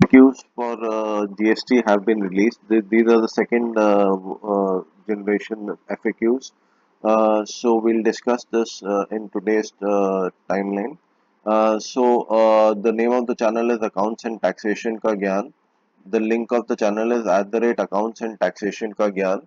FAQs for GST have been released. These are the second generation FAQs. So we'll discuss this in today's timeline. The name of the channel is Accounts and Taxation Ka Gyan. The link of the channel is @accounts and taxation ka gyan.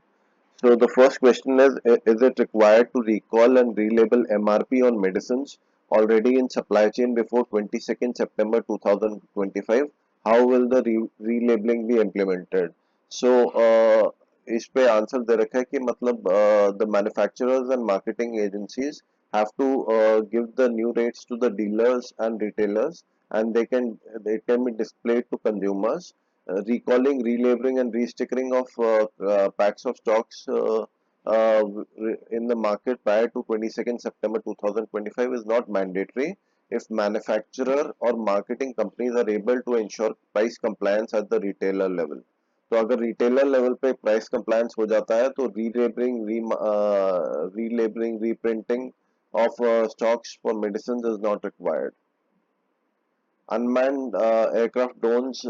So the first question is it required to recall and relabel MRP on medicines already in supply chain before 22nd September 2025? How will the relabeling be implemented? So इस पे answer दे रखा है कि मतलब the manufacturers and marketing agencies have to give the new rates to the dealers and retailers, and it can be displayed to consumers. Recalling, relabeling, and restickering of packs of stocks uh, in the market prior to 22nd September 2025 is not mandatory if manufacturer or marketing companies are able to ensure price compliance at the retailer level. तो अगर retailer level पे price compliance हो जाता है तो relabelling reprinting of stocks for medicine is not required. Unmanned aircraft drones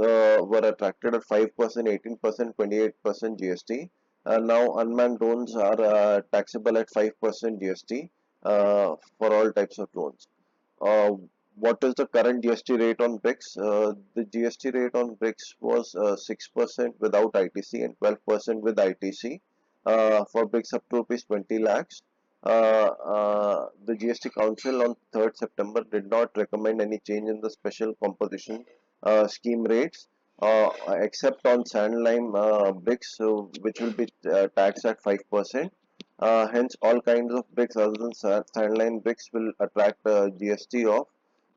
were attracted at 5%, 18%, 28% GST. Now unmanned drones are taxable at 5% GST for all types of drones. Uh, what is the current GST rate on bricks? The GST rate on bricks was 6% without ITC and 12% with ITC for bricks up to rupees 20 lakhs. The GST Council on 3rd September did not recommend any change in the special composition scheme rates except on sand lime bricks, which will be taxed at 5%. Hence, all kinds of bricks other than sand lime bricks will attract GST of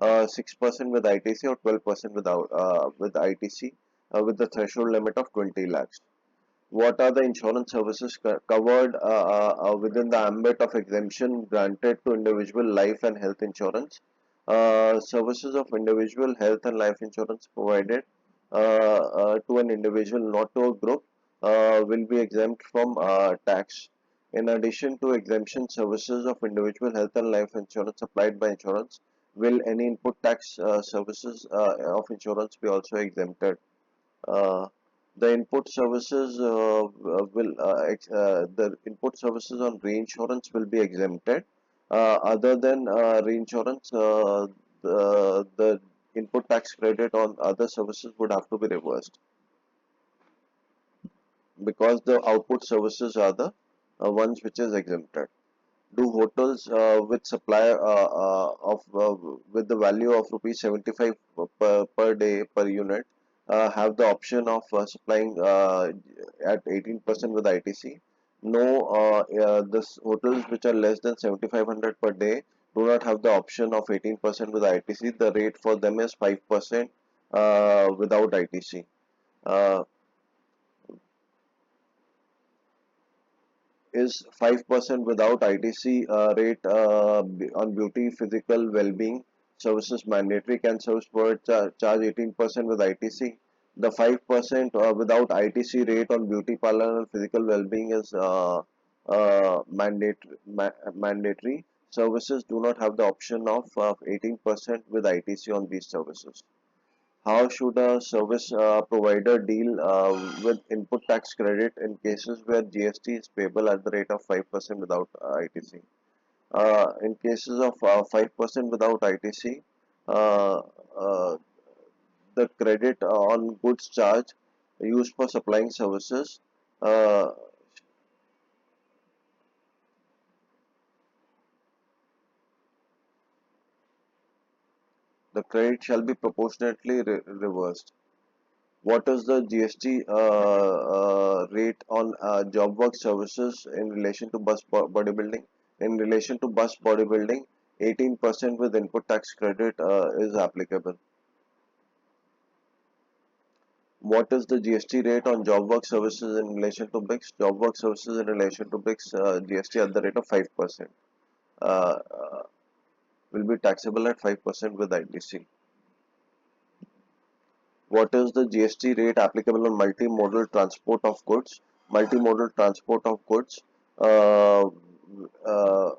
6% with ITC or 12% without with ITC with the threshold limit of 20 lakhs. What are the insurance services covered within the ambit of exemption granted to individual life and health insurance? Services of individual health and life insurance provided to an individual, not to a group, will be exempt from tax. In addition to exemption, services of individual health and life insurance supplied by insurance, will any input tax services of insurance be also exempted? Uh, the input services the input services on reinsurance will be exempted. Other than reinsurance, the input tax credit on other services would have to be reversed because the output services are the ones which is exempted. Do hotels with supply of with the value of rupees 75 per day per unit have the option of supplying at 18% with ITC? No, this hotels which are less than 7500 per day do not have the option of 18% with ITC. The rate for them is 5% without ITC. Uh, is 5% without ITC rate on beauty, physical well-being services mandatory? Can service provider charge 18% with ITC? The 5% without ITC rate on beauty parlor and physical well-being is mandatory. Services do not have the option of 18% with ITC on these services. How should a service provider deal with input tax credit in cases where GST is payable at the rate of 5% without ITC? In cases of 5% without ITC, uh, uh, the credit on goods charge used for supplying services uh, the credit shall be proportionately reversed. What is the GST rate on job work services in relation to bus bodybuilding? In relation to bus bodybuilding, 18% with input tax credit is applicable. What is the GST rate on job work services in relation to BRICS? Job work services in relation to BRICS, GST at the rate of 5%. Uh, uh, will be taxable at 5% with ITC. What is the GST rate applicable on multimodal transport of goods? Multimodal transport of goods uh, uh,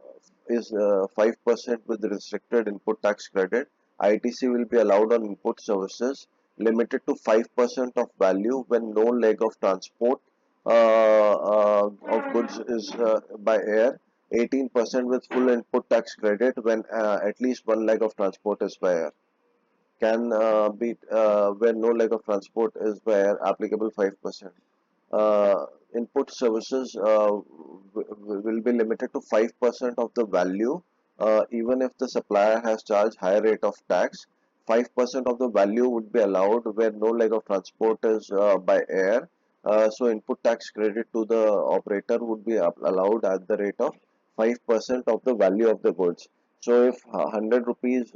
is 5% with restricted input tax credit. ITC will be allowed on input services limited to 5% of value when no leg of transport of goods is by air, 18% with full input tax credit when at least one leg of transport is by air. Can be when no leg of transport is by air, applicable 5%. Input services will be limited to 5% of the value, even if the supplier has charged higher rate of tax. 5% of the value would be allowed where no leg of transport is by air. So input tax credit to the operator would be allowed at the rate of 5% of the value of the goods. So if 100 rupees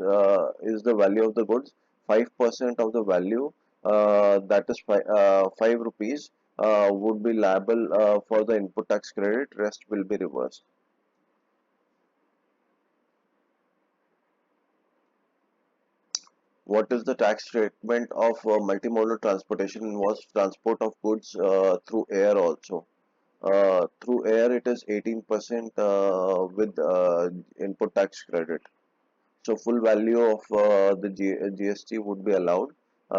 is the value of the goods, 5% of the value, that is 5 rupees, would be liable for the input tax credit, rest will be reversed. What is the tax treatment of multimodal transportation? Involves transport of goods through air also. Through air it is 18% with input tax credit. So full value of the GST would be allowed at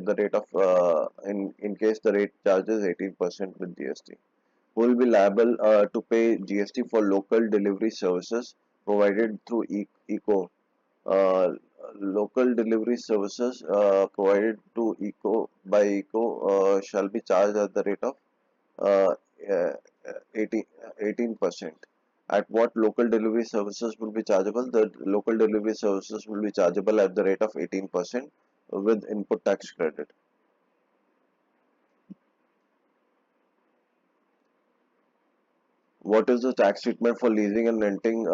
the rate of in case the rate charges 18% with GST. Who will be liable to pay GST for local delivery services provided through ECO. Uh, Local delivery services provided to ECO by ECO shall be charged at the rate of uh, uh, 18%. At what local delivery services will be chargeable? The local delivery services will be chargeable at the rate of 18% with input tax credit. What is the tax treatment for leasing and renting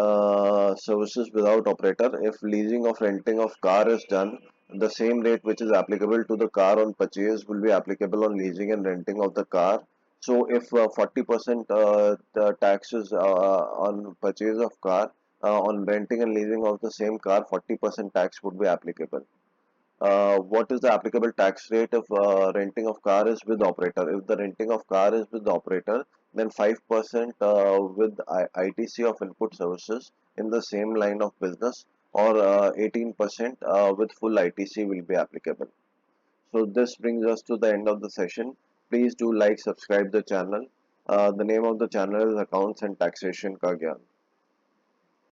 services without operator? If leasing or renting of car is done, the same rate which is applicable to the car on purchase will be applicable on leasing and renting of the car. So if 40% the tax is on purchase of car, on renting and leasing of the same car, 40% tax would be applicable. What is the applicable tax rate if renting of car is with operator? If the renting of car is with the operator, then 5% with ITC of input services in the same line of business, or 18% with full ITC will be applicable. So this brings us to the end of the session. Please do like, subscribe the channel. The name of the channel is Accounts and Taxation Ka Gyan.